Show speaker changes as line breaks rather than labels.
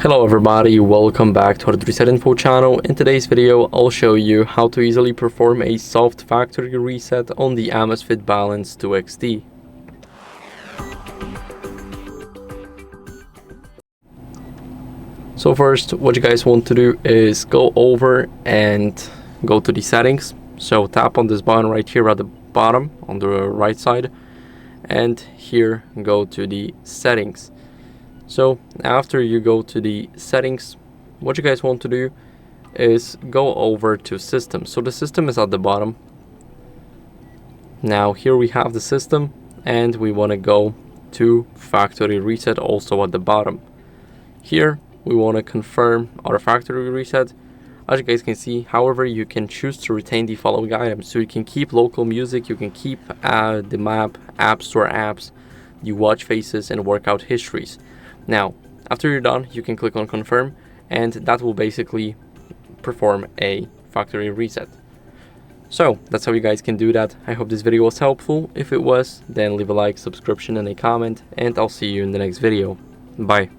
Hello everybody, welcome back to HardReset.Info channel. In today's video, I'll show you how to easily perform a soft factory reset on the AMAZFIT Balance 2XT. So first, what you guys want to do is go over and go to the settings. So tap on this button right here at the bottom on the right side, and here go to the settings. So after you go to the settings, what you guys want to do is go over to system. So the system is at the bottom. Now here we have the system, and we want to go to factory reset, also at the bottom. Here we want to confirm our factory reset. As you guys can see, however, you can choose to retain the following items. So you can keep local music, you can keep the map, app store apps, the watch faces, and workout histories. Now, after you're done, you can click on confirm, and that will basically perform a factory reset. So that's how you guys can do that. I hope this video was helpful. If it was, then leave a like, subscription, and a comment, and I'll see you in the next video. Bye.